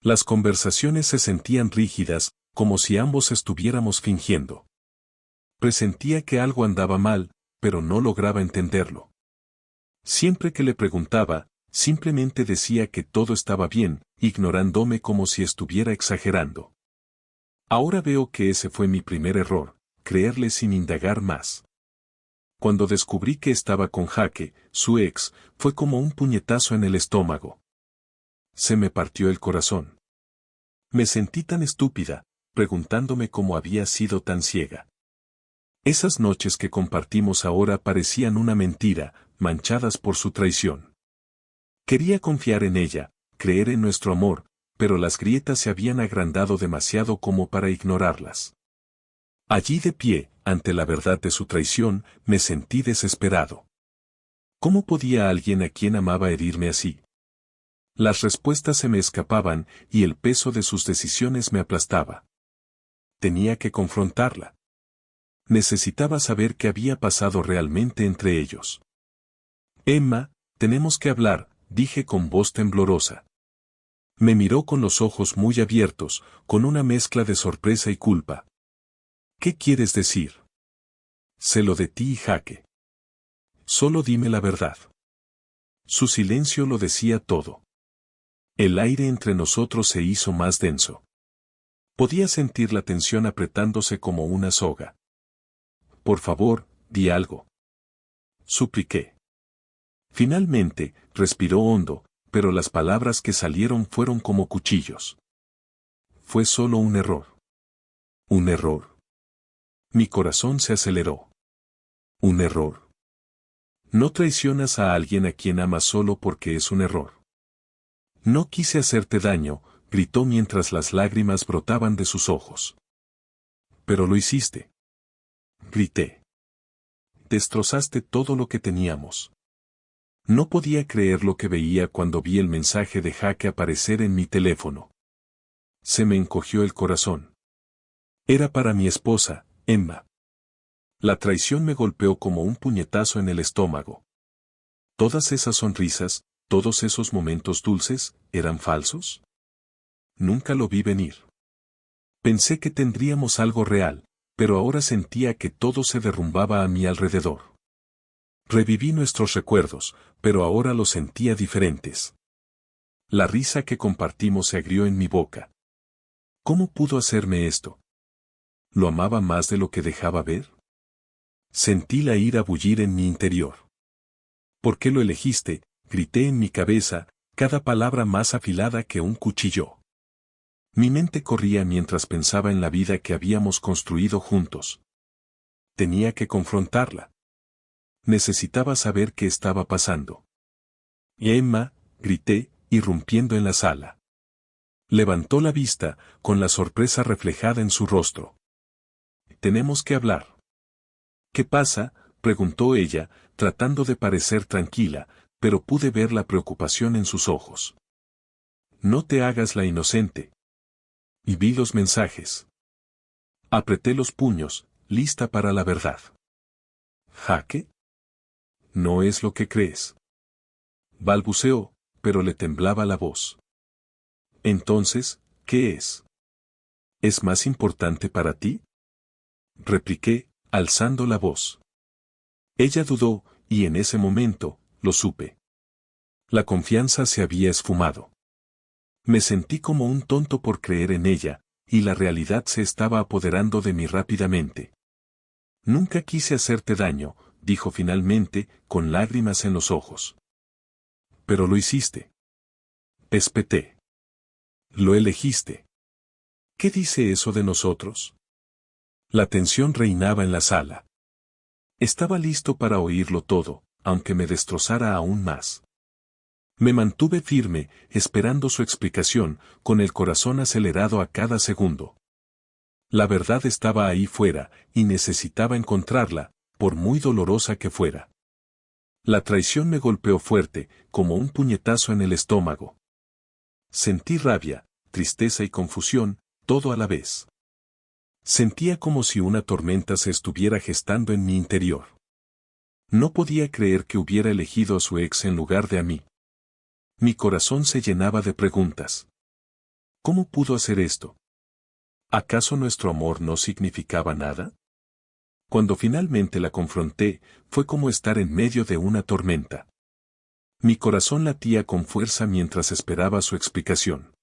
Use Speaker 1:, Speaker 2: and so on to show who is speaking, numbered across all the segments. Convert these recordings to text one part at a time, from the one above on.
Speaker 1: Las conversaciones se sentían rígidas, como si ambos estuviéramos fingiendo. Presentía que algo andaba mal, pero no lograba entenderlo. Siempre que le preguntaba, simplemente decía que todo estaba bien, ignorándome como si estuviera exagerando. Ahora veo que ese fue mi primer error, creerle sin indagar más. Cuando descubrí que estaba con Jaque, su ex, fue como un puñetazo en el estómago. Se me partió el corazón. Me sentí tan estúpida, preguntándome cómo había sido tan ciega. Esas noches que compartimos ahora parecían una mentira, manchadas por su traición. Quería confiar en ella, creer en nuestro amor, pero las grietas se habían agrandado demasiado como para ignorarlas. Allí de pie, ante la verdad de su traición, me sentí desesperado. ¿Cómo podía alguien a quien amaba herirme así? Las respuestas se me escapaban y el peso de sus decisiones me aplastaba. Tenía que confrontarla. Necesitaba saber qué había pasado realmente entre ellos. Emma, tenemos que hablar, dije con voz temblorosa. Me miró con los ojos muy abiertos, con una mezcla de sorpresa y culpa. ¿Qué quieres decir? Sé lo de ti y Jaque. Solo dime la verdad. Su silencio lo decía todo. El aire entre nosotros se hizo más denso. Podía sentir la tensión apretándose como una soga. Por favor, di algo. Supliqué. Finalmente, respiró hondo, pero las palabras que salieron fueron como cuchillos. Fue solo un error. ¿Un error? Mi corazón se aceleró. ¿Un error? No traicionas a alguien a quien amas solo porque es un error. No quise hacerte daño, gritó mientras las lágrimas brotaban de sus ojos. Pero lo hiciste. Grité. Destrozaste todo lo que teníamos. No podía creer lo que veía cuando vi el mensaje de Jaque aparecer en mi teléfono. Se me encogió el corazón. Era para mi esposa, Emma. La traición me golpeó como un puñetazo en el estómago. Todas esas sonrisas, todos esos momentos dulces, ¿eran falsos? Nunca lo vi venir. Pensé que tendríamos algo real, pero ahora sentía que todo se derrumbaba a mi alrededor. Reviví nuestros recuerdos, pero ahora los sentía diferentes. La risa que compartimos se agrió en mi boca. ¿Cómo pudo hacerme esto? ¿Lo amaba más de lo que dejaba ver? Sentí la ira bullir en mi interior. ¿Por qué lo elegiste?, grité en mi cabeza, cada palabra más afilada que un cuchillo. Mi mente corría mientras pensaba en la vida que habíamos construido juntos. Tenía que confrontarla. Necesitaba saber qué estaba pasando. Emma, grité, irrumpiendo en la sala. Levantó la vista, con la sorpresa reflejada en su rostro. Tenemos que hablar. ¿Qué pasa?, preguntó ella, tratando de parecer tranquila, pero pude ver la preocupación en sus ojos. No te hagas la inocente. Y vi los mensajes. Apreté los puños, lista para la verdad. ¿Jaque? No es lo que crees. Balbuceó, pero le temblaba la voz. Entonces, ¿qué es? ¿Es más importante para ti?, repliqué, alzando la voz. Ella dudó, y en ese momento, lo supe. La confianza se había esfumado. Me sentí como un tonto por creer en ella, y la realidad se estaba apoderando de mí rápidamente. Nunca quise hacerte daño, dijo finalmente, con lágrimas en los ojos. Pero lo hiciste. Espeté. Lo elegiste. ¿Qué dice eso de nosotros? La tensión reinaba en la sala. Estaba listo para oírlo todo, aunque me destrozara aún más. Me mantuve firme, esperando su explicación, con el corazón acelerado a cada segundo. La verdad estaba ahí fuera, y necesitaba encontrarla, por muy dolorosa que fuera. La traición me golpeó fuerte, como un puñetazo en el estómago. Sentí rabia, tristeza y confusión, todo a la vez. Sentía como si una tormenta se estuviera gestando en mi interior. No podía creer que hubiera elegido a su ex en lugar de a mí. Mi corazón se llenaba de preguntas. ¿Cómo pudo hacer esto? ¿Acaso nuestro amor no significaba nada? Cuando finalmente la confronté, fue como estar en medio de una tormenta. Mi corazón latía con fuerza mientras esperaba su explicación.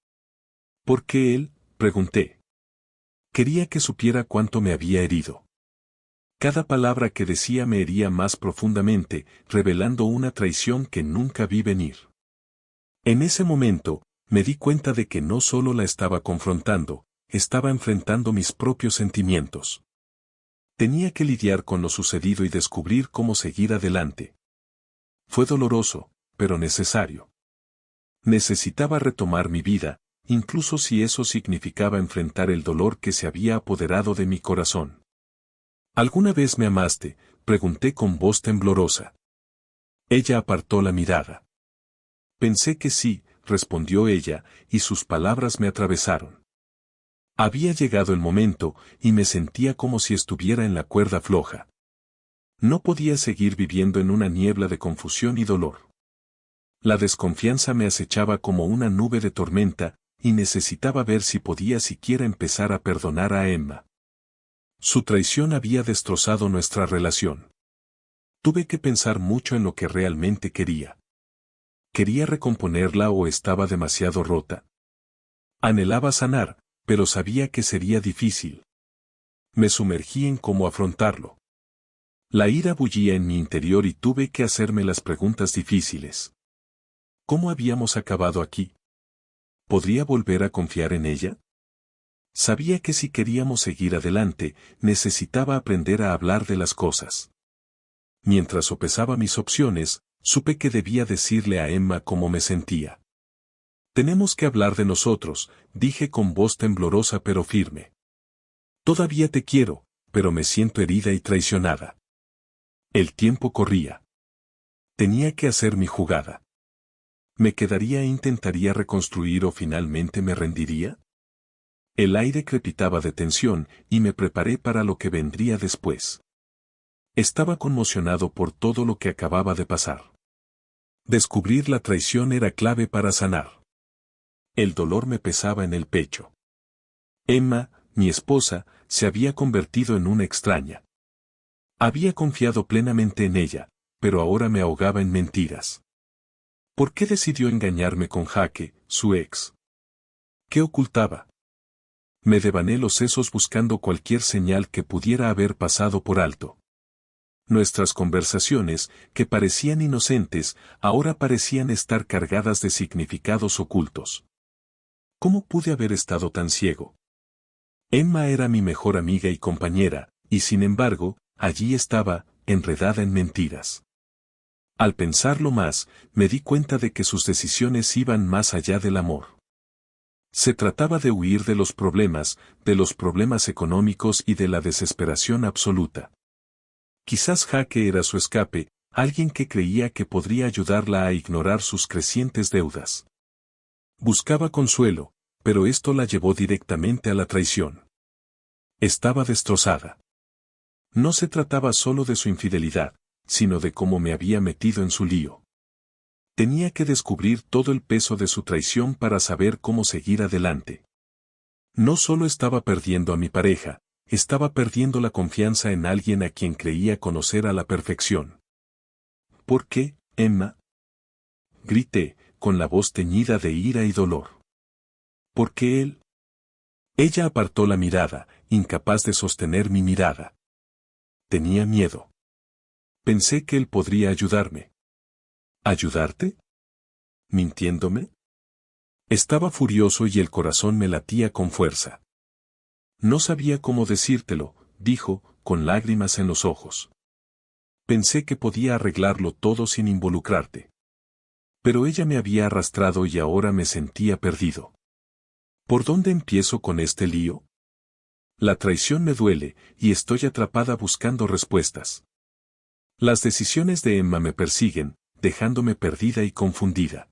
Speaker 1: ¿Por qué él? Pregunté. Quería que supiera cuánto me había herido. Cada palabra que decía me hería más profundamente, revelando una traición que nunca vi venir. En ese momento, me di cuenta de que no solo la estaba confrontando, estaba enfrentando mis propios sentimientos. Tenía que lidiar con lo sucedido y descubrir cómo seguir adelante. Fue doloroso, pero necesario. Necesitaba retomar mi vida, incluso si eso significaba enfrentar el dolor que se había apoderado de mi corazón. ¿Alguna vez me amaste?, pregunté con voz temblorosa. Ella apartó la mirada. Pensé que sí, respondió ella, y sus palabras me atravesaron. Había llegado el momento, y me sentía como si estuviera en la cuerda floja. No podía seguir viviendo en una niebla de confusión y dolor. La desconfianza me acechaba como una nube de tormenta, y necesitaba ver si podía siquiera empezar a perdonar a Emma. Su traición había destrozado nuestra relación. Tuve que pensar mucho en lo que realmente quería. ¿Quería recomponerla o estaba demasiado rota? Anhelaba sanar, pero sabía que sería difícil. Me sumergí en cómo afrontarlo. La ira bullía en mi interior y tuve que hacerme las preguntas difíciles. ¿Cómo habíamos acabado aquí? ¿Podría volver a confiar en ella? Sabía que si queríamos seguir adelante, necesitaba aprender a hablar de las cosas. Mientras sopesaba mis opciones, supe que debía decirle a Emma cómo me sentía. Tenemos que hablar de nosotros, dije con voz temblorosa pero firme. Todavía te quiero, pero me siento herida y traicionada. El tiempo corría. Tenía que hacer mi jugada. ¿Me quedaría e intentaría reconstruir o finalmente me rendiría? El aire crepitaba de tensión y me preparé para lo que vendría después. Estaba conmocionado por todo lo que acababa de pasar. Descubrir la traición era clave para sanar. El dolor me pesaba en el pecho. Emma, mi esposa, se había convertido en una extraña. Había confiado plenamente en ella, pero ahora me ahogaba en mentiras. ¿Por qué decidió engañarme con Jake, su ex? ¿Qué ocultaba? Me devané los sesos buscando cualquier señal que pudiera haber pasado por alto. Nuestras conversaciones, que parecían inocentes, ahora parecían estar cargadas de significados ocultos. ¿Cómo pude haber estado tan ciego? Emma era mi mejor amiga y compañera, y sin embargo, allí estaba, enredada en mentiras. Al pensarlo más, me di cuenta de que sus decisiones iban más allá del amor. Se trataba de huir de los problemas económicos y de la desesperación absoluta. Quizás Jake era su escape, alguien que creía que podría ayudarla a ignorar sus crecientes deudas. Buscaba consuelo, pero esto la llevó directamente a la traición. Estaba destrozada. No se trataba solo de su infidelidad, sino de cómo me había metido en su lío. Tenía que descubrir todo el peso de su traición para saber cómo seguir adelante. No solo estaba perdiendo a mi pareja, estaba perdiendo la confianza en alguien a quien creía conocer a la perfección. ¿Por qué, Emma? Grité, con la voz teñida de ira y dolor. ¿Por qué él? Ella apartó la mirada, incapaz de sostener mi mirada. Tenía miedo. Pensé que él podría ayudarme. ¿Ayudarte? ¿Mintiéndome? Estaba furioso y el corazón me latía con fuerza. No sabía cómo decírtelo, dijo, con lágrimas en los ojos. Pensé que podía arreglarlo todo sin involucrarte. Pero ella me había arrastrado y ahora me sentía perdido. ¿Por dónde empiezo con este lío? La traición me duele, y estoy atrapada buscando respuestas. Las decisiones de Emma me persiguen, dejándome perdida y confundida.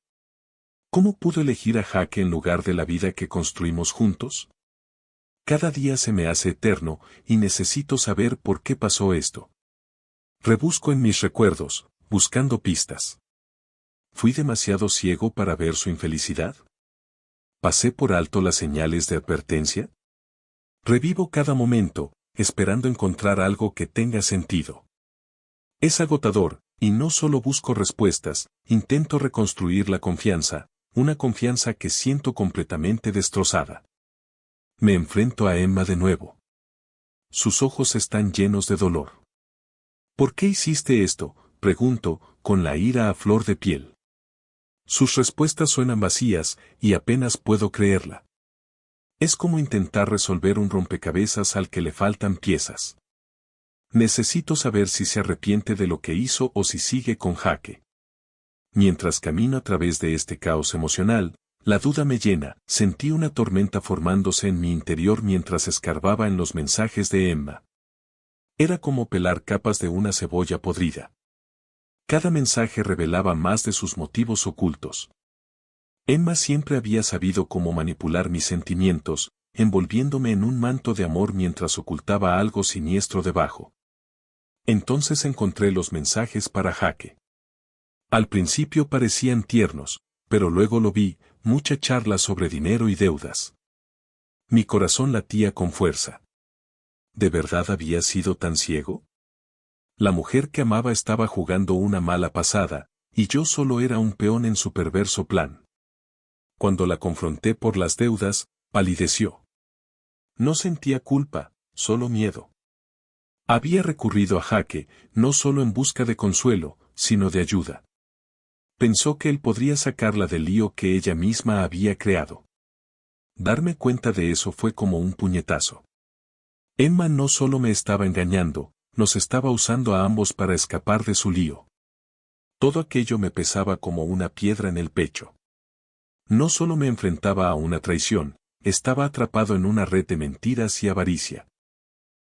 Speaker 1: ¿Cómo pudo elegir a Jake en lugar de la vida que construimos juntos? Cada día se me hace eterno, y necesito saber por qué pasó esto. Rebusco en mis recuerdos, buscando pistas. ¿Fui demasiado ciego para ver su infelicidad? ¿Pasé por alto las señales de advertencia? Revivo cada momento, esperando encontrar algo que tenga sentido. Es agotador, y no solo busco respuestas, intento reconstruir la confianza, una confianza que siento completamente destrozada. Me enfrento a Emma de nuevo. Sus ojos están llenos de dolor. ¿Por qué hiciste esto?, pregunto, con la ira a flor de piel. Sus respuestas suenan vacías, y apenas puedo creerla. Es como intentar resolver un rompecabezas al que le faltan piezas. Necesito saber si se arrepiente de lo que hizo o si sigue con jaque. Mientras camino a través de este caos emocional, la duda me llena, sentí una tormenta formándose en mi interior mientras escarbaba en los mensajes de Emma. Era como pelar capas de una cebolla podrida. Cada mensaje revelaba más de sus motivos ocultos. Emma siempre había sabido cómo manipular mis sentimientos, envolviéndome en un manto de amor mientras ocultaba algo siniestro debajo. Entonces encontré los mensajes para jaque. Al principio parecían tiernos, pero luego lo vi, mucha charla sobre dinero y deudas. Mi corazón latía con fuerza. ¿De verdad había sido tan ciego? La mujer que amaba estaba jugando una mala pasada, y yo solo era un peón en su perverso plan. Cuando la confronté por las deudas, palideció. No sentía culpa, solo miedo. Había recurrido a jaque, no solo en busca de consuelo, sino de ayuda. Pensó que él podría sacarla del lío que ella misma había creado. Darme cuenta de eso fue como un puñetazo. Emma no solo me estaba engañando, nos estaba usando a ambos para escapar de su lío. Todo aquello me pesaba como una piedra en el pecho. No solo me enfrentaba a una traición, estaba atrapado en una red de mentiras y avaricia.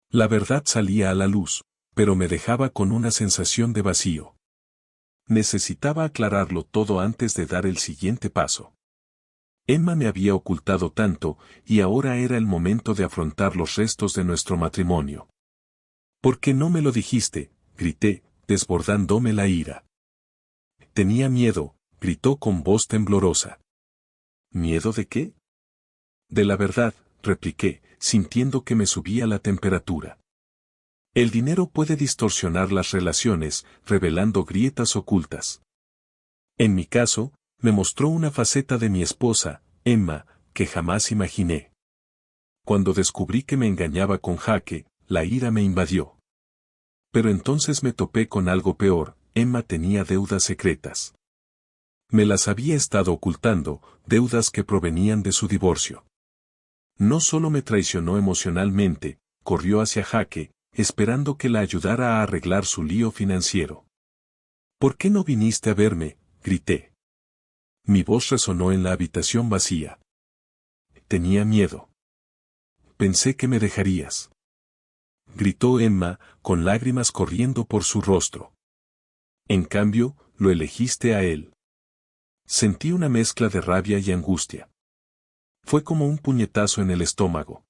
Speaker 1: La verdad salía a la luz, pero me dejaba con una sensación de vacío. Necesitaba aclararlo todo antes de dar el siguiente paso. Emma me había ocultado tanto, y ahora era el momento de afrontar los restos de nuestro matrimonio. ¿Por qué no me lo dijiste?, grité, desbordándome la ira. Tenía miedo, gritó con voz temblorosa. ¿Miedo de qué? De la verdad, repliqué, sintiendo que me subía la temperatura. El dinero puede distorsionar las relaciones, revelando grietas ocultas. En mi caso, me mostró una faceta de mi esposa, Emma, que jamás imaginé. Cuando descubrí que me engañaba con jaque, la ira me invadió. Pero entonces me topé con algo peor, Emma tenía deudas secretas. Me las había estado ocultando, deudas que provenían de su divorcio. No solo me traicionó emocionalmente, corrió hacia jaque, esperando que la ayudara a arreglar su lío financiero. ¿Por qué no viniste a verme?, grité. Mi voz resonó en la habitación vacía. Tenía miedo. Pensé que me dejarías. Gritó Emma, con lágrimas corriendo por su rostro. En cambio, lo elegiste a él. Sentí una mezcla de rabia y angustia. Fue como un puñetazo en el estómago.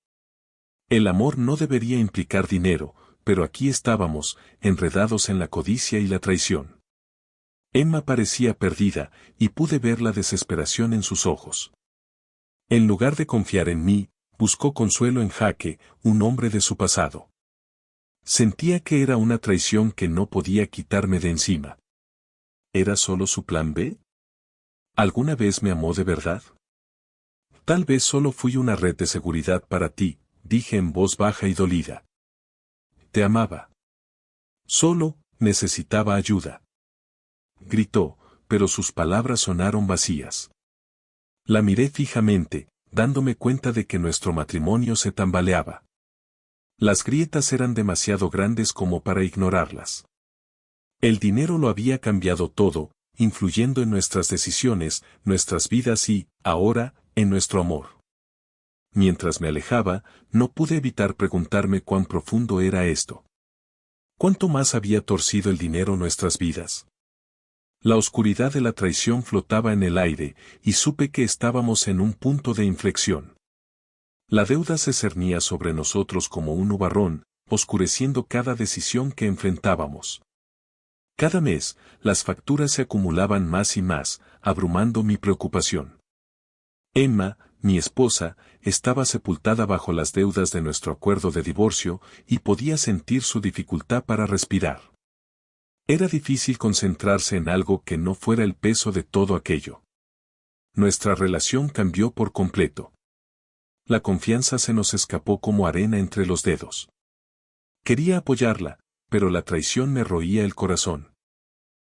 Speaker 1: El amor no debería implicar dinero, pero aquí estábamos, enredados en la codicia y la traición. Emma parecía perdida, y pude ver la desesperación en sus ojos. En lugar de confiar en mí, buscó consuelo en jaque, un hombre de su pasado. Sentía que era una traición que no podía quitarme de encima. ¿Era solo su plan B? ¿Alguna vez me amó de verdad? Tal vez solo fui una red de seguridad para ti, dije en voz baja y dolida. Te amaba. Solo, necesitaba ayuda. Gritó, pero sus palabras sonaron vacías. La miré fijamente, dándome cuenta de que nuestro matrimonio se tambaleaba. Las grietas eran demasiado grandes como para ignorarlas. El dinero lo había cambiado todo, influyendo en nuestras decisiones, nuestras vidas y, ahora, en nuestro amor. Mientras me alejaba, no pude evitar preguntarme cuán profundo era esto. ¿Cuánto más había torcido el dinero nuestras vidas? La oscuridad de la traición flotaba en el aire, y supe que estábamos en un punto de inflexión. La deuda se cernía sobre nosotros como un nubarrón, oscureciendo cada decisión que enfrentábamos. Cada mes, las facturas se acumulaban más y más, abrumando mi preocupación. Emma, mi esposa, estaba sepultada bajo las deudas de nuestro acuerdo de divorcio y podía sentir su dificultad para respirar. Era difícil concentrarse en algo que no fuera el peso de todo aquello. Nuestra relación cambió por completo. La confianza se nos escapó como arena entre los dedos. Quería apoyarla, pero la traición me roía el corazón.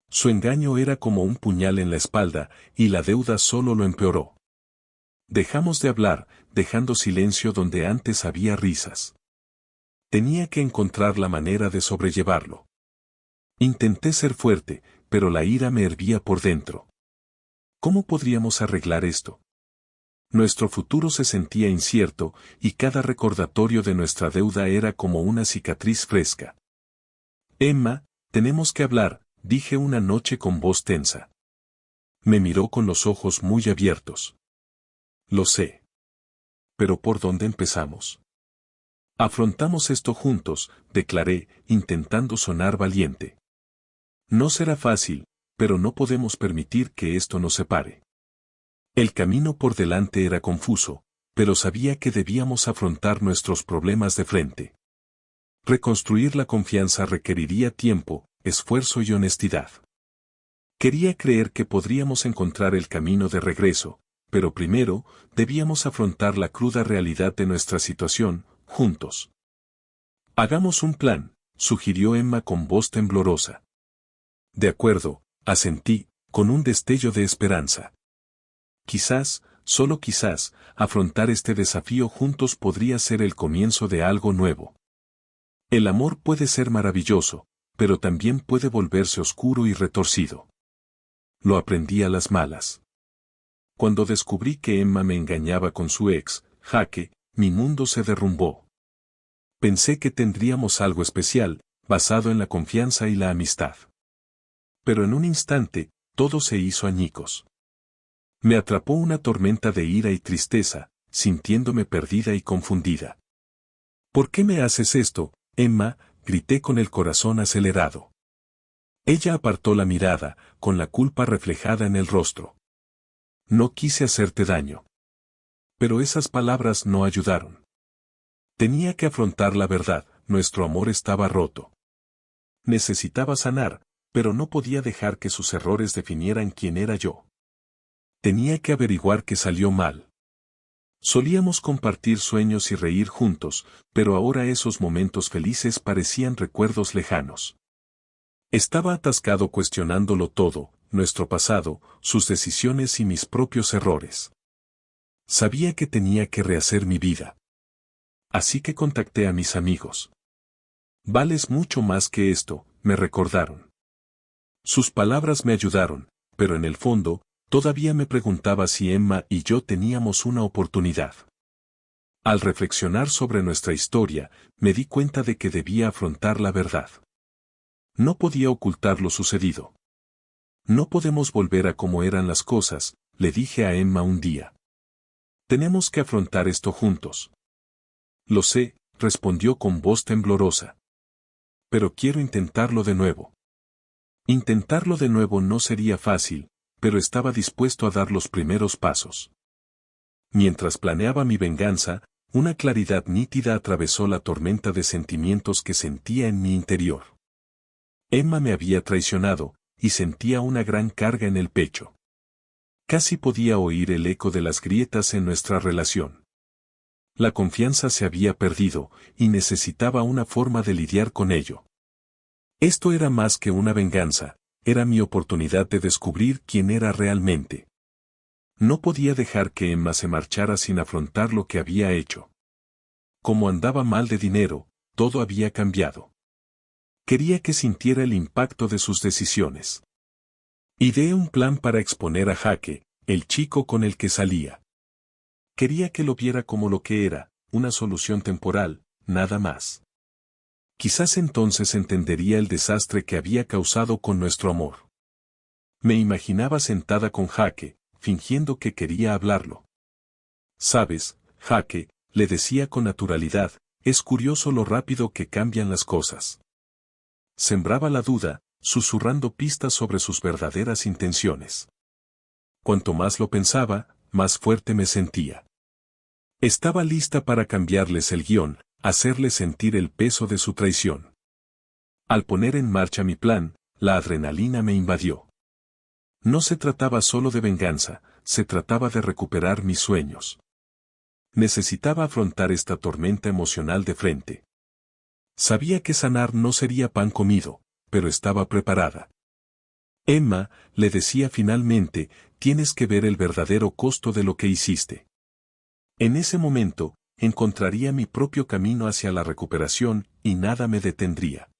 Speaker 1: Su engaño era como un puñal en la espalda, y la deuda solo lo empeoró. Dejamos de hablar, dejando silencio donde antes había risas. Tenía que encontrar la manera de sobrellevarlo. Intenté ser fuerte, pero la ira me hervía por dentro. ¿Cómo podríamos arreglar esto? Nuestro futuro se sentía incierto, y cada recordatorio de nuestra deuda era como una cicatriz fresca. Emma, tenemos que hablar, dije una noche con voz tensa. Me miró con los ojos muy abiertos. Lo sé. Pero ¿por dónde empezamos? Afrontamos esto juntos, declaré, intentando sonar valiente. No será fácil, pero no podemos permitir que esto nos separe. El camino por delante era confuso, pero sabía que debíamos afrontar nuestros problemas de frente. Reconstruir la confianza requeriría tiempo, esfuerzo y honestidad. Quería creer que podríamos encontrar el camino de regreso, pero primero, debíamos afrontar la cruda realidad de nuestra situación, juntos. Hagamos un plan, sugirió Emma con voz temblorosa. De acuerdo, asentí, con un destello de esperanza. Quizás, solo quizás, afrontar este desafío juntos podría ser el comienzo de algo nuevo. El amor puede ser maravilloso, pero también puede volverse oscuro y retorcido. Lo aprendí a las malas. Cuando descubrí que Emma me engañaba con su ex, Jaque, mi mundo se derrumbó. Pensé que tendríamos algo especial, basado en la confianza y la amistad. Pero en un instante, todo se hizo añicos. Me atrapó una tormenta de ira y tristeza, sintiéndome perdida y confundida. ¿Por qué me haces esto, Emma?, grité con el corazón acelerado. Ella apartó la mirada, con la culpa reflejada en el rostro. No quise hacerte daño. Pero esas palabras no ayudaron. Tenía que afrontar la verdad, nuestro amor estaba roto. Necesitaba sanar, pero no podía dejar que sus errores definieran quién era yo. Tenía que averiguar qué salió mal. Solíamos compartir sueños y reír juntos, pero ahora esos momentos felices parecían recuerdos lejanos. Estaba atascado cuestionándolo todo, nuestro pasado, sus decisiones y mis propios errores. Sabía que tenía que rehacer mi vida. Así que contacté a mis amigos. Vales mucho más que esto, me recordaron. Sus palabras me ayudaron, pero en el fondo, todavía me preguntaba si Emma y yo teníamos una oportunidad. Al reflexionar sobre nuestra historia, me di cuenta de que debía afrontar la verdad. No podía ocultar lo sucedido. No podemos volver a como eran las cosas, le dije a Emma un día. Tenemos que afrontar esto juntos. Lo sé, respondió con voz temblorosa. Pero quiero intentarlo de nuevo. Intentarlo de nuevo no sería fácil, pero estaba dispuesto a dar los primeros pasos. Mientras planeaba mi venganza, una claridad nítida atravesó la tormenta de sentimientos que sentía en mi interior. Emma me había traicionado, y sentía una gran carga en el pecho. Casi podía oír el eco de las grietas en nuestra relación. La confianza se había perdido, y necesitaba una forma de lidiar con ello. Esto era más que una venganza, era mi oportunidad de descubrir quién era realmente. No podía dejar que Emma se marchara sin afrontar lo que había hecho. Como andaba mal de dinero, todo había cambiado. Quería que sintiera el impacto de sus decisiones. Ideé un plan para exponer a Jaque, el chico con el que salía. Quería que lo viera como lo que era, una solución temporal, nada más. Quizás entonces entendería el desastre que había causado con nuestro amor. Me imaginaba sentada con Jaque, fingiendo que quería hablarlo. Sabes, Jaque, le decía con naturalidad, es curioso lo rápido que cambian las cosas. Sembraba la duda, susurrando pistas sobre sus verdaderas intenciones. Cuanto más lo pensaba, más fuerte me sentía. Estaba lista para cambiarles el guión, hacerles sentir el peso de su traición. Al poner en marcha mi plan, la adrenalina me invadió. No se trataba solo de venganza, se trataba de recuperar mis sueños. Necesitaba afrontar esta tormenta emocional de frente. Sabía que sanar no sería pan comido, pero estaba preparada. Emma, le decía finalmente, tienes que ver el verdadero costo de lo que hiciste. En ese momento, encontraría mi propio camino hacia la recuperación y nada me detendría.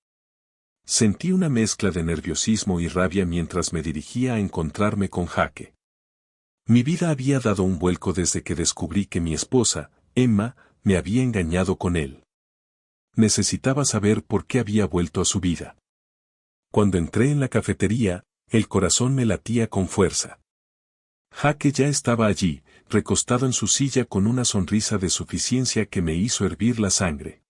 Speaker 1: Sentí una mezcla de nerviosismo y rabia mientras me dirigía a encontrarme con Jaque. Mi vida había dado un vuelco desde que descubrí que mi esposa, Emma, me había engañado con él. Necesitaba saber por qué había vuelto a su vida. Cuando entré en la cafetería, el corazón me latía con fuerza. Jaque ya estaba allí, recostado en su silla con una sonrisa de suficiencia que me hizo hervir la sangre.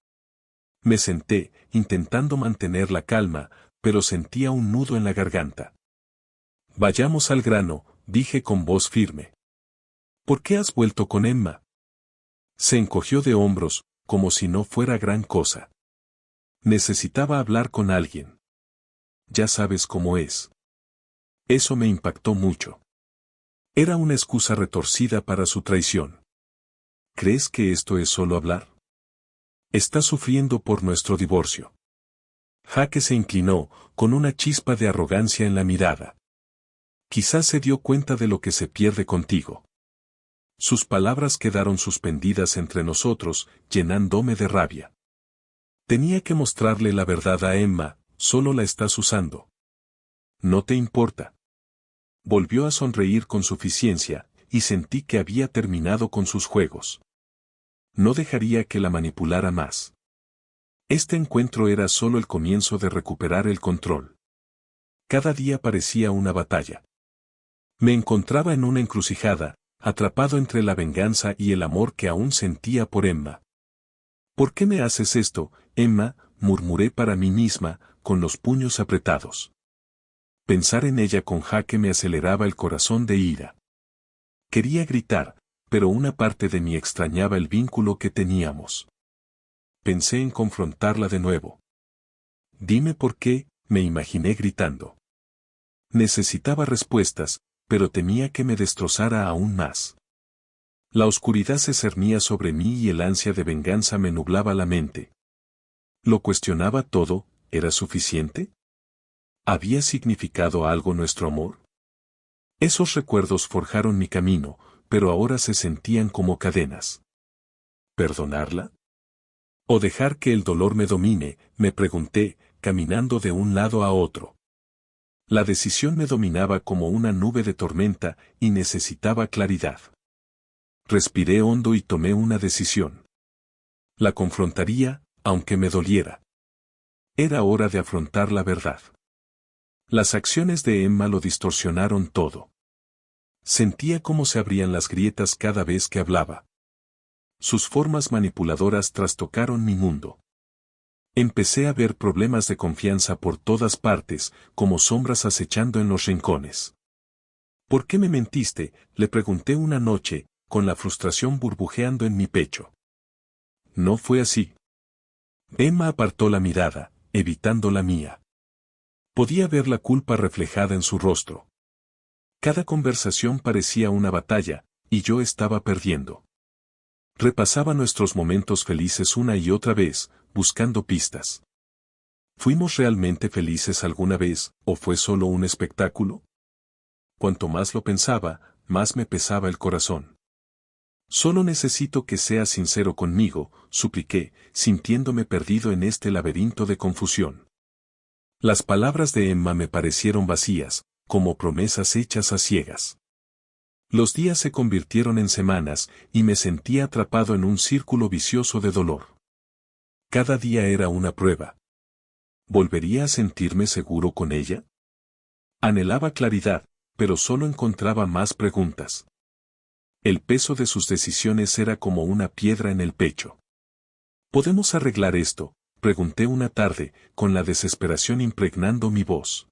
Speaker 1: Me senté, intentando mantener la calma, pero sentía un nudo en la garganta. Vayamos al grano, dije con voz firme. ¿Por qué has vuelto con Emma? Se encogió de hombros, como si no fuera gran cosa. Necesitaba hablar con alguien. Ya sabes cómo es. Eso me impactó mucho. Era una excusa retorcida para su traición. ¿Crees que esto es solo hablar? Está sufriendo por nuestro divorcio. Jaque se inclinó, con una chispa de arrogancia en la mirada. Quizás se dio cuenta de lo que se pierde contigo. Sus palabras quedaron suspendidas entre nosotros, llenándome de rabia. Tenía que mostrarle la verdad a Emma, solo la estás usando. No te importa. Volvió a sonreír con suficiencia, y sentí que había terminado con sus juegos. No dejaría que la manipulara más. Este encuentro era solo el comienzo de recuperar el control. Cada día parecía una batalla. Me encontraba en una encrucijada, atrapado entre la venganza y el amor que aún sentía por Emma. ¿Por qué me haces esto, Emma?, murmuré para mí misma, con los puños apretados. Pensar en ella con Jaque me aceleraba el corazón de ira. Quería gritar, pero una parte de mí extrañaba el vínculo que teníamos. Pensé en confrontarla de nuevo. Dime por qué, me imaginé gritando. Necesitaba respuestas, pero temía que me destrozara aún más. La oscuridad se cernía sobre mí y el ansia de venganza me nublaba la mente. Lo cuestionaba todo, ¿era suficiente? ¿Había significado algo nuestro amor? Esos recuerdos forjaron mi camino, pero ahora se sentían como cadenas. ¿Perdonarla? ¿O dejar que el dolor me domine?, me pregunté, caminando de un lado a otro. La decisión me dominaba como una nube de tormenta y necesitaba claridad. Respiré hondo y tomé una decisión. La confrontaría, aunque me doliera. Era hora de afrontar la verdad. Las acciones de Emma lo distorsionaron todo. Sentía cómo se abrían las grietas cada vez que hablaba. Sus formas manipuladoras trastocaron mi mundo. Empecé a ver problemas de confianza por todas partes, como sombras acechando en los rincones. ¿Por qué me mentiste?, le pregunté una noche, con la frustración burbujeando en mi pecho. No fue así. Emma apartó la mirada, evitando la mía. Podía ver la culpa reflejada en su rostro. Cada conversación parecía una batalla, y yo estaba perdiendo. Repasaba nuestros momentos felices una y otra vez, buscando pistas. ¿Fuimos realmente felices alguna vez, o fue solo un espectáculo? Cuanto más lo pensaba, más me pesaba el corazón. Solo necesito que seas sincero conmigo, supliqué, sintiéndome perdido en este laberinto de confusión. Las palabras de Emma me parecieron vacías, como promesas hechas a ciegas. Los días se convirtieron en semanas, y me sentía atrapado en un círculo vicioso de dolor. Cada día era una prueba. ¿Volvería a sentirme seguro con ella? Anhelaba claridad, pero solo encontraba más preguntas. El peso de sus decisiones era como una piedra en el pecho. ¿Podemos arreglar esto?, pregunté una tarde, con la desesperación impregnando mi voz.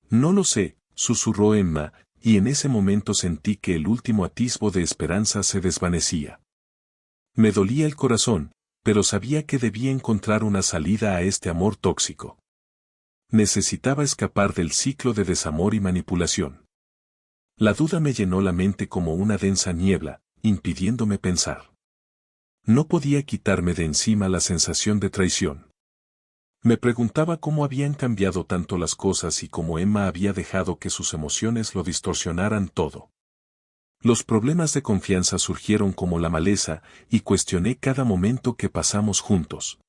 Speaker 1: No lo sé, susurró Emma, y en ese momento sentí que el último atisbo de esperanza se desvanecía. Me dolía el corazón, pero sabía que debía encontrar una salida a este amor tóxico. Necesitaba escapar del ciclo de desamor y manipulación. La duda me llenó la mente como una densa niebla, impidiéndome pensar. No podía quitarme de encima la sensación de traición. Me preguntaba cómo habían cambiado tanto las cosas y cómo Emma había dejado que sus emociones lo distorsionaran todo. Los problemas de confianza surgieron como la maleza y cuestioné cada momento que pasamos juntos.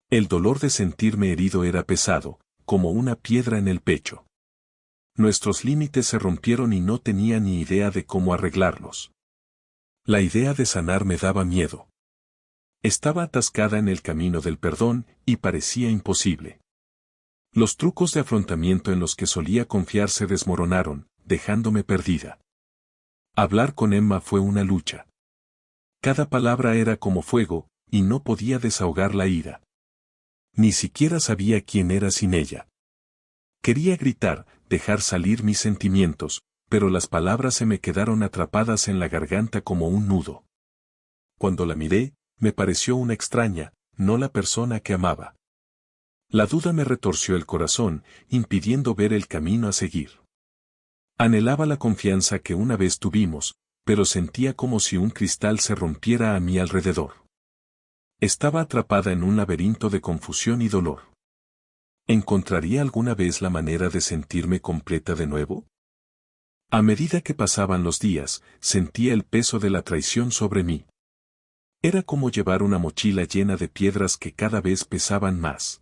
Speaker 1: El dolor de sentirme herido era pesado, como una piedra en el pecho. Nuestros límites se rompieron y no tenía ni idea de cómo arreglarlos. La idea de sanar me daba miedo. Estaba atascada en el camino del perdón y parecía imposible. Los trucos de afrontamiento en los que solía confiar se desmoronaron, dejándome perdida. Hablar con Emma fue una lucha. Cada palabra era como fuego, y no podía desahogar la ira. Ni siquiera sabía quién era sin ella. Quería gritar, dejar salir mis sentimientos, pero las palabras se me quedaron atrapadas en la garganta como un nudo. Cuando la miré, me pareció una extraña, no la persona que amaba. La duda me retorció el corazón, impidiendo ver el camino a seguir. Anhelaba la confianza que una vez tuvimos, pero sentía como si un cristal se rompiera a mi alrededor. Estaba atrapada en un laberinto de confusión y dolor. ¿Encontraría alguna vez la manera de sentirme completa de nuevo? A medida que pasaban los días, sentía el peso de la traición sobre mí. Era como llevar una mochila llena de piedras que cada vez pesaban más.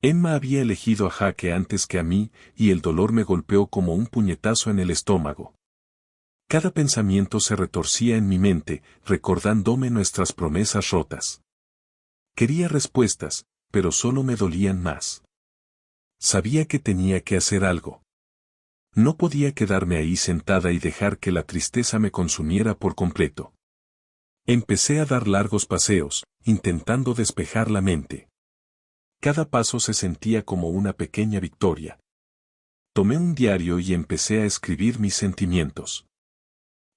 Speaker 1: Emma había elegido a Jaque antes que a mí, y el dolor me golpeó como un puñetazo en el estómago. Cada pensamiento se retorcía en mi mente, recordándome nuestras promesas rotas. Quería respuestas, pero solo me dolían más. Sabía que tenía que hacer algo. No podía quedarme ahí sentada y dejar que la tristeza me consumiera por completo. Empecé a dar largos paseos, intentando despejar la mente. Cada paso se sentía como una pequeña victoria. Tomé un diario y empecé a escribir mis sentimientos.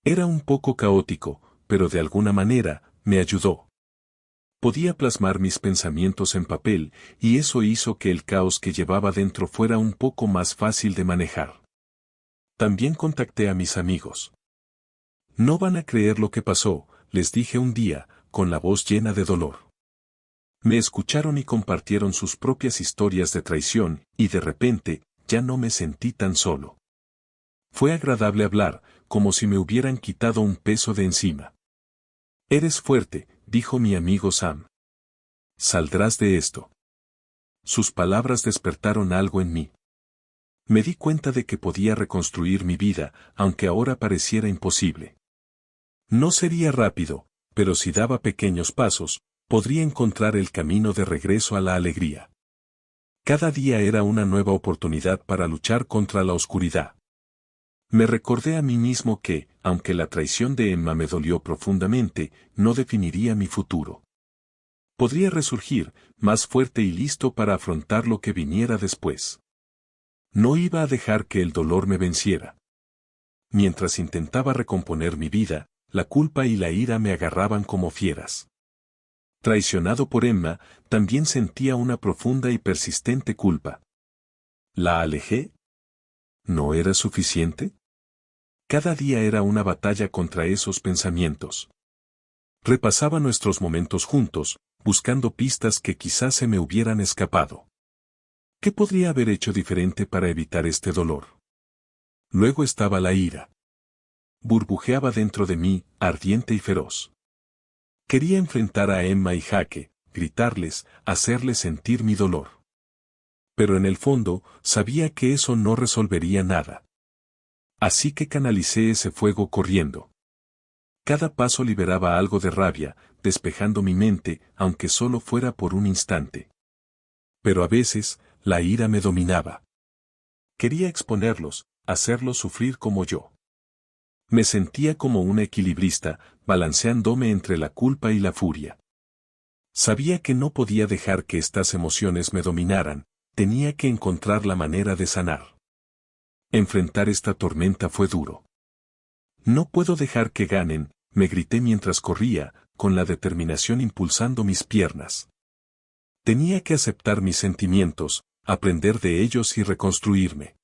Speaker 1: Era un poco caótico, pero de alguna manera, me ayudó. Podía plasmar mis pensamientos en papel, y eso hizo que el caos que llevaba dentro fuera un poco más fácil de manejar. También contacté a mis amigos. No van a creer lo que pasó, les dije un día, con la voz llena de dolor. Me escucharon y compartieron sus propias historias de traición, y de repente, ya no me sentí tan solo. Fue agradable hablar, como si me hubieran quitado un peso de encima. Eres fuerte, dijo mi amigo Sam. Saldrás de esto. Sus palabras despertaron algo en mí. Me di cuenta de que podía reconstruir mi vida, aunque ahora pareciera imposible. No sería rápido, pero si daba pequeños pasos, podría encontrar el camino de regreso a la alegría. Cada día era una nueva oportunidad para luchar contra la oscuridad. Me recordé a mí mismo que, aunque la traición de Emma me dolió profundamente, no definiría mi futuro. Podría resurgir, más fuerte y listo para afrontar lo que viniera después. No iba a dejar que el dolor me venciera. Mientras intentaba recomponer mi vida, la culpa y la ira me agarraban como fieras. Traicionado por Emma, también sentía una profunda y persistente culpa. ¿La alejé? ¿No era suficiente? Cada día era una batalla contra esos pensamientos. Repasaba nuestros momentos juntos, buscando pistas que quizás se me hubieran escapado. ¿Qué podría haber hecho diferente para evitar este dolor? Luego estaba la ira. Burbujeaba dentro de mí, ardiente y feroz. Quería enfrentar a Emma y Jaque, gritarles, hacerles sentir mi dolor. Pero en el fondo, sabía que eso no resolvería nada. Así que canalicé ese fuego corriendo. Cada paso liberaba algo de rabia, despejando mi mente, aunque solo fuera por un instante. Pero a veces, la ira me dominaba. Quería exponerlos, hacerlos sufrir como yo. Me sentía como un equilibrista, balanceándome entre la culpa y la furia. Sabía que no podía dejar que estas emociones me dominaran, tenía que encontrar la manera de sanar. Enfrentar esta tormenta fue duro. No puedo dejar que ganen, me grité mientras corría, con la determinación impulsando mis piernas. Tenía que aceptar mis sentimientos, aprender de ellos y reconstruirme.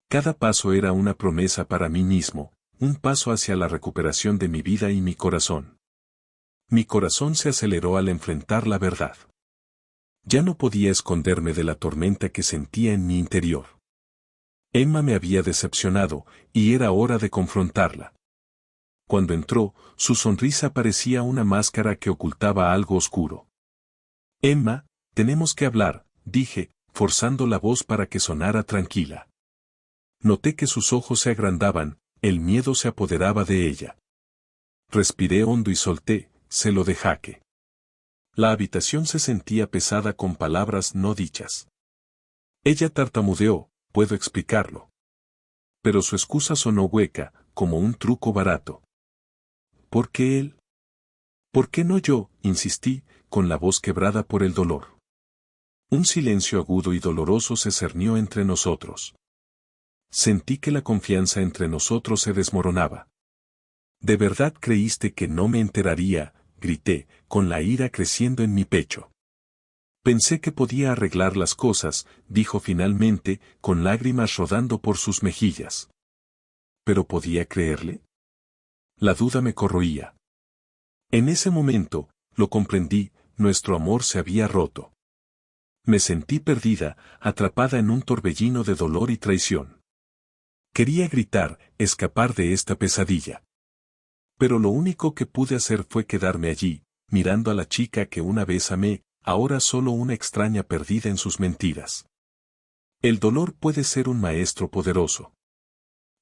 Speaker 1: Cada paso era una promesa para mí mismo, un paso hacia la recuperación de mi vida y mi corazón. Mi corazón se aceleró al enfrentar la verdad. Ya no podía esconderme de la tormenta que sentía en mi interior. Emma me había decepcionado, y era hora de confrontarla. Cuando entró, su sonrisa parecía una máscara que ocultaba algo oscuro. Emma, tenemos que hablar, dije, forzando la voz para que sonara tranquila. Noté que sus ojos se agrandaban, el miedo se apoderaba de ella. Respiré hondo y solté, se lo de Jaque. La habitación se sentía pesada con palabras no dichas. Ella tartamudeó, puedo explicarlo. Pero su excusa sonó hueca, como un truco barato. ¿Por qué él? ¿Por qué no yo? Insistí, con la voz quebrada por el dolor. Un silencio agudo y doloroso se cernió entre nosotros. Sentí que la confianza entre nosotros se desmoronaba. ¿De verdad creíste que no me enteraría? Grité, con la ira creciendo en mi pecho. Pensé que podía arreglar las cosas, dijo finalmente, con lágrimas rodando por sus mejillas. ¿Pero podía creerle? La duda me corroía. En ese momento, lo comprendí, nuestro amor se había roto. Me sentí perdida, atrapada en un torbellino de dolor y traición. Quería gritar, escapar de esta pesadilla. Pero lo único que pude hacer fue quedarme allí, mirando a la chica que una vez amé, ahora solo una extraña perdida en sus mentiras. El dolor puede ser un maestro poderoso.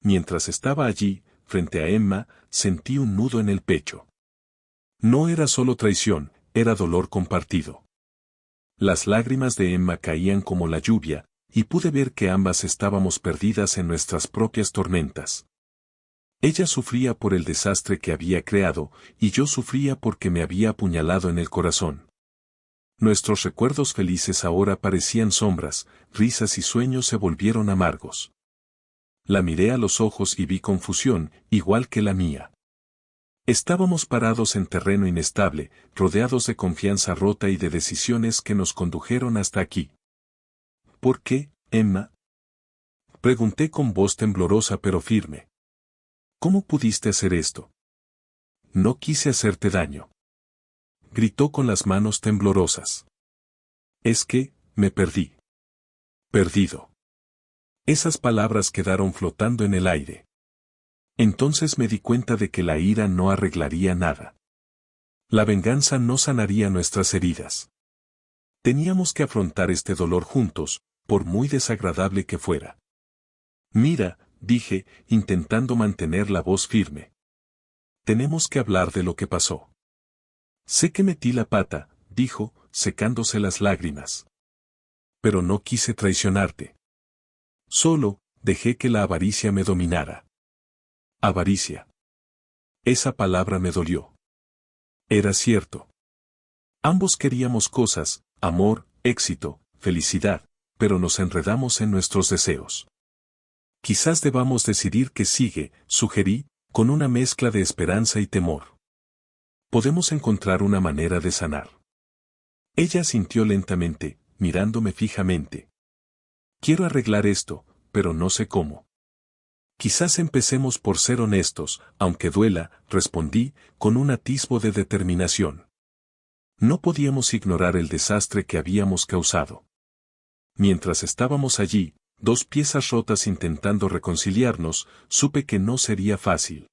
Speaker 1: Mientras estaba allí, frente a Emma, sentí un nudo en el pecho. No era solo traición, era dolor compartido. Las lágrimas de Emma caían como la lluvia, y pude ver que ambas estábamos perdidas en nuestras propias tormentas. Ella sufría por el desastre que había creado, y yo sufría porque me había apuñalado en el corazón. Nuestros recuerdos felices ahora parecían sombras, risas y sueños se volvieron amargos. La miré a los ojos y vi confusión, igual que la mía. Estábamos parados en terreno inestable, rodeados de confianza rota y de decisiones que nos condujeron hasta aquí. ¿Por qué, Emma? Pregunté con voz temblorosa pero firme. ¿Cómo pudiste hacer esto? No quise hacerte daño. Gritó con las manos temblorosas. Es que, me perdí. Perdido. Esas palabras quedaron flotando en el aire. Entonces me di cuenta de que la ira no arreglaría nada. La venganza no sanaría nuestras heridas. Teníamos que afrontar este dolor juntos, por muy desagradable que fuera. Mira, dije, intentando mantener la voz firme. Tenemos que hablar de lo que pasó. Sé que metí la pata, dijo, secándose las lágrimas. Pero no quise traicionarte. Solo, dejé que la avaricia me dominara. Avaricia. Esa palabra me dolió. Era cierto. Ambos queríamos cosas, amor, éxito, felicidad, pero nos enredamos en nuestros deseos. Quizás debamos decidir qué sigue, sugerí, con una mezcla de esperanza y temor. Podemos encontrar una manera de sanar. Ella asintió lentamente, mirándome fijamente. Quiero arreglar esto, pero no sé cómo. Quizás empecemos por ser honestos, aunque duela, respondí, con un atisbo de determinación. No podíamos ignorar el desastre que habíamos causado. Mientras estábamos allí, dos piezas rotas intentando reconciliarnos, supe que no sería fácil.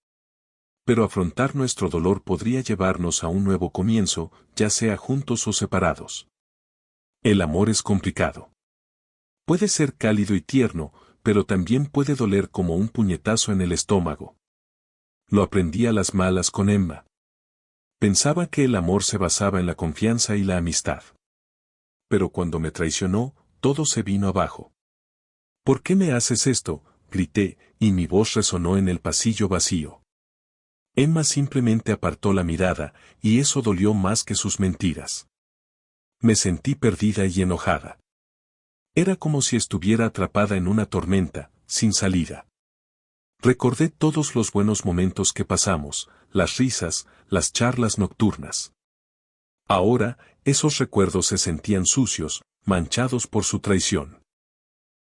Speaker 1: Pero afrontar nuestro dolor podría llevarnos a un nuevo comienzo, ya sea juntos o separados. El amor es complicado. Puede ser cálido y tierno, pero también puede doler como un puñetazo en el estómago. Lo aprendí a las malas con Emma. Pensaba que el amor se basaba en la confianza y la amistad. Pero cuando me traicionó, todo se vino abajo. ¿Por qué me haces esto?, grité, y mi voz resonó en el pasillo vacío. Emma simplemente apartó la mirada, y eso dolió más que sus mentiras. Me sentí perdida y enojada. Era como si estuviera atrapada en una tormenta, sin salida. Recordé todos los buenos momentos que pasamos, las risas, las charlas nocturnas. Ahora, esos recuerdos se sentían sucios, manchados por su traición.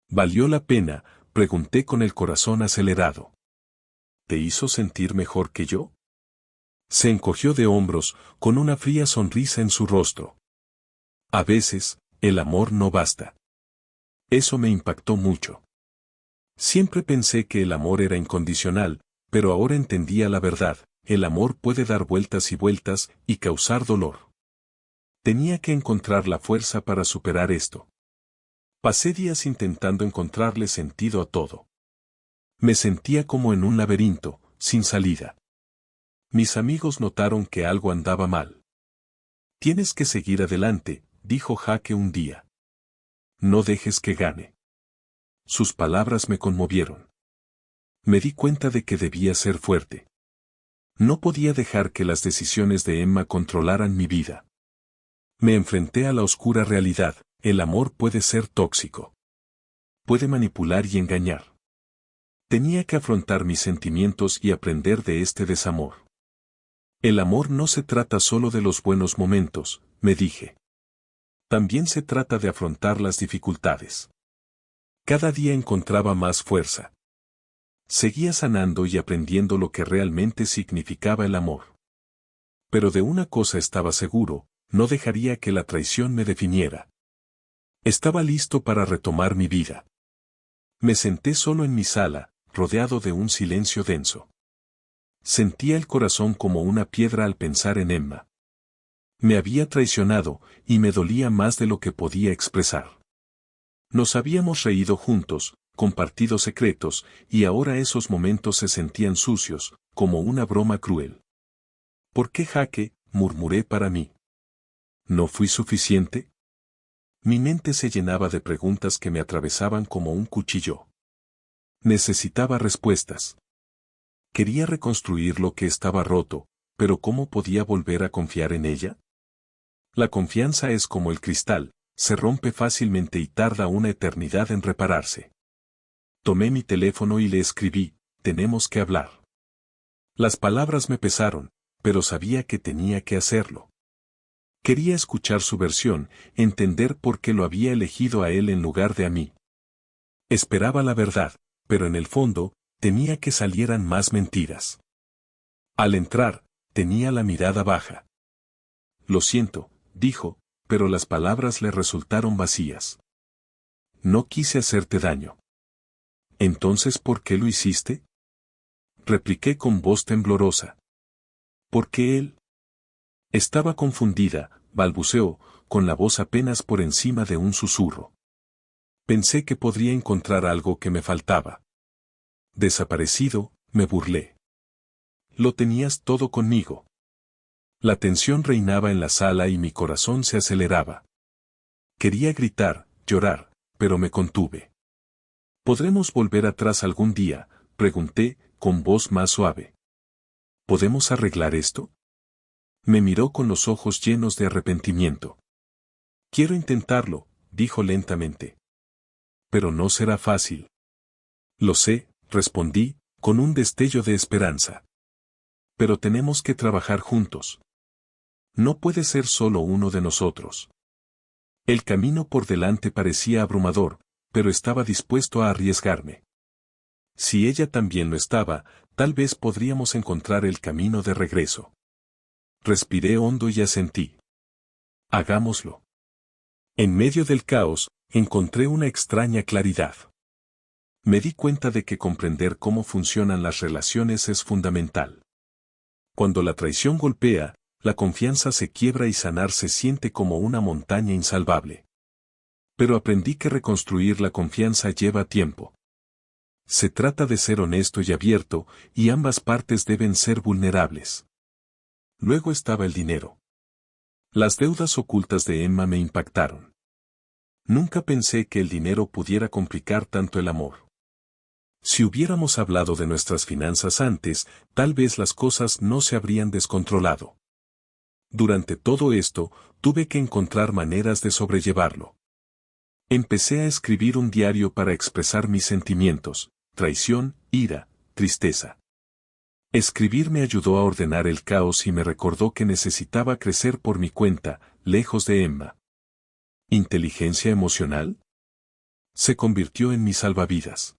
Speaker 1: ¿Valió la pena?, pregunté con el corazón acelerado. ¿Te hizo sentir mejor que yo? Se encogió de hombros, con una fría sonrisa en su rostro. A veces, el amor no basta. Eso me impactó mucho. Siempre pensé que el amor era incondicional, pero ahora entendía la verdad: el amor puede dar vueltas y vueltas y causar dolor. Tenía que encontrar la fuerza para superar esto. Pasé días intentando encontrarle sentido a todo. Me sentía como en un laberinto, sin salida. Mis amigos notaron que algo andaba mal. Tienes que seguir adelante, dijo Jaque un día. No dejes que gane. Sus palabras me conmovieron. Me di cuenta de que debía ser fuerte. No podía dejar que las decisiones de Emma controlaran mi vida. Me enfrenté a la oscura realidad: el amor puede ser tóxico. Puede manipular y engañar. Tenía que afrontar mis sentimientos y aprender de este desamor. El amor no se trata solo de los buenos momentos, me dije. También se trata de afrontar las dificultades. Cada día encontraba más fuerza. Seguía sanando y aprendiendo lo que realmente significaba el amor. Pero de una cosa estaba seguro: no dejaría que la traición me definiera. Estaba listo para retomar mi vida. Me senté solo en mi sala, rodeado de un silencio denso. Sentía el corazón como una piedra al pensar en Emma. Me había traicionado, y me dolía más de lo que podía expresar. Nos habíamos reído juntos, compartido secretos, y ahora esos momentos se sentían sucios, como una broma cruel. ¿Por qué, Jaque?, murmuré para mí. ¿No fui suficiente? Mi mente se llenaba de preguntas que me atravesaban como un cuchillo. Necesitaba respuestas. Quería reconstruir lo que estaba roto, pero ¿cómo podía volver a confiar en ella? La confianza es como el cristal: se rompe fácilmente y tarda una eternidad en repararse. Tomé mi teléfono y le escribí: tenemos que hablar. Las palabras me pesaron, pero sabía que tenía que hacerlo. Quería escuchar su versión, entender por qué lo había elegido a él en lugar de a mí. Esperaba la verdad, pero en el fondo, temía que salieran más mentiras. Al entrar, tenía la mirada baja. Lo siento, dijo, pero las palabras le resultaron vacías. No quise hacerte daño. ¿Entonces por qué lo hiciste?, repliqué con voz temblorosa. ¿Por qué él? Estaba confundida, balbuceó, con la voz apenas por encima de un susurro. Pensé que podría encontrar algo que me faltaba. Desaparecido, me burlé. Lo tenías todo conmigo. La tensión reinaba en la sala y mi corazón se aceleraba. Quería gritar, llorar, pero me contuve. ¿Podremos volver atrás algún día?, pregunté, con voz más suave. ¿Podemos arreglar esto? Me miró con los ojos llenos de arrepentimiento. Quiero intentarlo, dijo lentamente. Pero no será fácil. Lo sé, respondí, con un destello de esperanza. Pero tenemos que trabajar juntos. No puede ser solo uno de nosotros. El camino por delante parecía abrumador, pero estaba dispuesto a arriesgarme. Si ella también lo estaba, tal vez podríamos encontrar el camino de regreso. Respiré hondo y asentí. Hagámoslo. En medio del caos, encontré una extraña claridad. Me di cuenta de que comprender cómo funcionan las relaciones es fundamental. Cuando la traición golpea, la confianza se quiebra y sanar se siente como una montaña insalvable. Pero aprendí que reconstruir la confianza lleva tiempo. Se trata de ser honesto y abierto, y ambas partes deben ser vulnerables. Luego estaba el dinero. Las deudas ocultas de Emma me impactaron. Nunca pensé que el dinero pudiera complicar tanto el amor. Si hubiéramos hablado de nuestras finanzas antes, tal vez las cosas no se habrían descontrolado. Durante todo esto, tuve que encontrar maneras de sobrellevarlo. Empecé a escribir un diario para expresar mis sentimientos: traición, ira, tristeza. Escribir me ayudó a ordenar el caos y me recordó que necesitaba crecer por mi cuenta, lejos de Emma. ¿Inteligencia emocional? Se convirtió en mi salvavidas.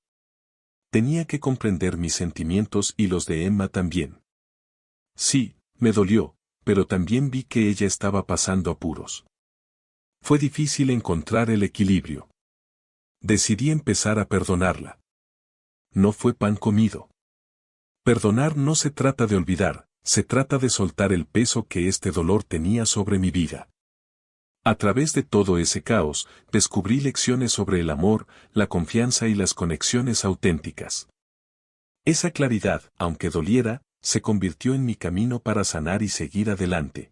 Speaker 1: Tenía que comprender mis sentimientos y los de Emma también. Sí, me dolió, pero también vi que ella estaba pasando apuros. Fue difícil encontrar el equilibrio. Decidí empezar a perdonarla. No fue pan comido. Perdonar no se trata de olvidar, se trata de soltar el peso que este dolor tenía sobre mi vida. A través de todo ese caos, descubrí lecciones sobre el amor, la confianza y las conexiones auténticas. Esa claridad, aunque doliera, se convirtió en mi camino para sanar y seguir adelante.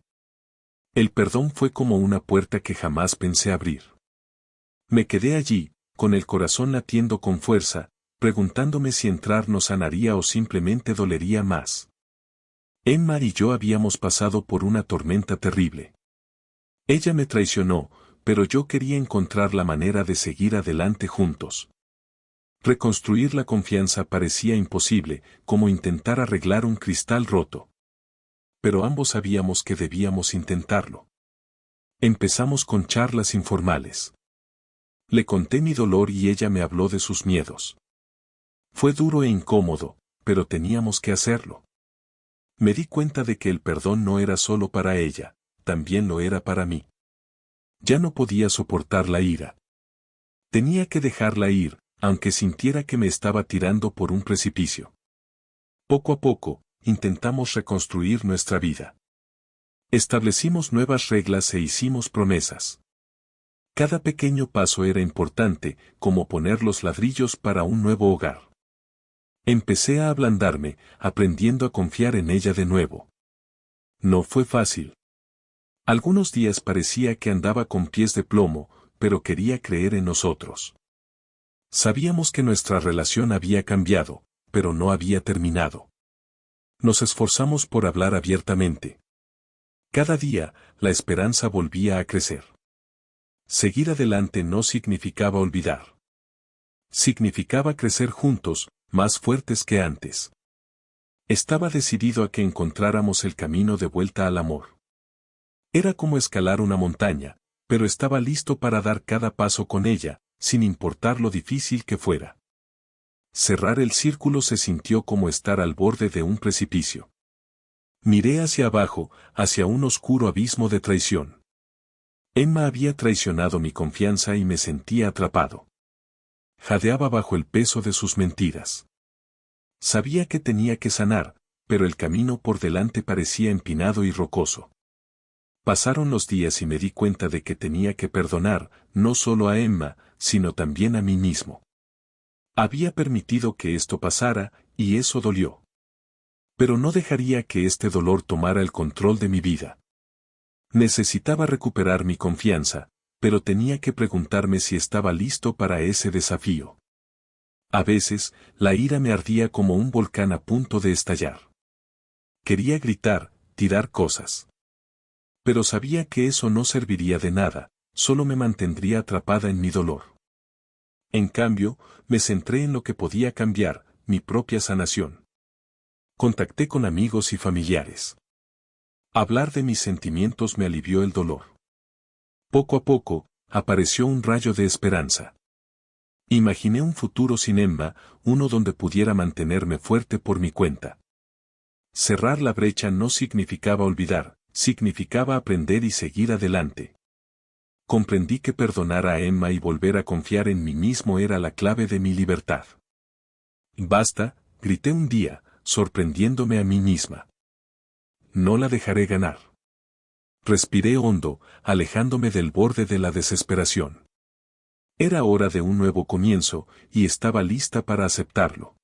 Speaker 1: El perdón fue como una puerta que jamás pensé abrir. Me quedé allí, con el corazón latiendo con fuerza, preguntándome si entrar nos sanaría o simplemente dolería más. Emma y yo habíamos pasado por una tormenta terrible. Ella me traicionó, pero yo quería encontrar la manera de seguir adelante juntos. Reconstruir la confianza parecía imposible, como intentar arreglar un cristal roto. Pero ambos sabíamos que debíamos intentarlo. Empezamos con charlas informales. Le conté mi dolor y ella me habló de sus miedos. Fue duro e incómodo, pero teníamos que hacerlo. Me di cuenta de que el perdón no era solo para ella, también lo era para mí. Ya no podía soportar la ira. Tenía que dejarla ir, aunque sintiera que me estaba tirando por un precipicio. Poco a poco, intentamos reconstruir nuestra vida. Establecimos nuevas reglas e hicimos promesas. Cada pequeño paso era importante, como poner los ladrillos para un nuevo hogar. Empecé a ablandarme, aprendiendo a confiar en ella de nuevo. No fue fácil. Algunos días parecía que andaba con pies de plomo, pero quería creer en nosotros. Sabíamos que nuestra relación había cambiado, pero no había terminado. Nos esforzamos por hablar abiertamente. Cada día, la esperanza volvía a crecer. Seguir adelante no significaba olvidar. Significaba crecer juntos, más fuertes que antes. Estaba decidido a que encontráramos el camino de vuelta al amor. Era como escalar una montaña, pero estaba listo para dar cada paso con ella, sin importar lo difícil que fuera. Cerrar el círculo se sintió como estar al borde de un precipicio. Miré hacia abajo, hacia un oscuro abismo de traición. Emma había traicionado mi confianza y me sentía atrapado. Jadeaba bajo el peso de sus mentiras. Sabía que tenía que sanar, pero el camino por delante parecía empinado y rocoso. Pasaron los días y me di cuenta de que tenía que perdonar, no solo a Emma, sino también a mí mismo. Había permitido que esto pasara, y eso dolió. Pero no dejaría que este dolor tomara el control de mi vida. Necesitaba recuperar mi confianza, pero tenía que preguntarme si estaba listo para ese desafío. A veces, la ira me ardía como un volcán a punto de estallar. Quería gritar, tirar cosas. Pero sabía que eso no serviría de nada, solo me mantendría atrapada en mi dolor. En cambio, me centré en lo que podía cambiar, mi propia sanación. Contacté con amigos y familiares. Hablar de mis sentimientos me alivió el dolor. Poco a poco, apareció un rayo de esperanza. Imaginé un futuro sin Emma, uno donde pudiera mantenerme fuerte por mi cuenta. Cerrar la brecha no significaba olvidar, significaba aprender y seguir adelante. Comprendí que perdonar a Emma y volver a confiar en mí mismo era la clave de mi libertad. Basta, grité un día, sorprendiéndome a mí misma. No la dejaré ganar. Respiré hondo, alejándome del borde de la desesperación. Era hora de un nuevo comienzo, y estaba lista para aceptarlo.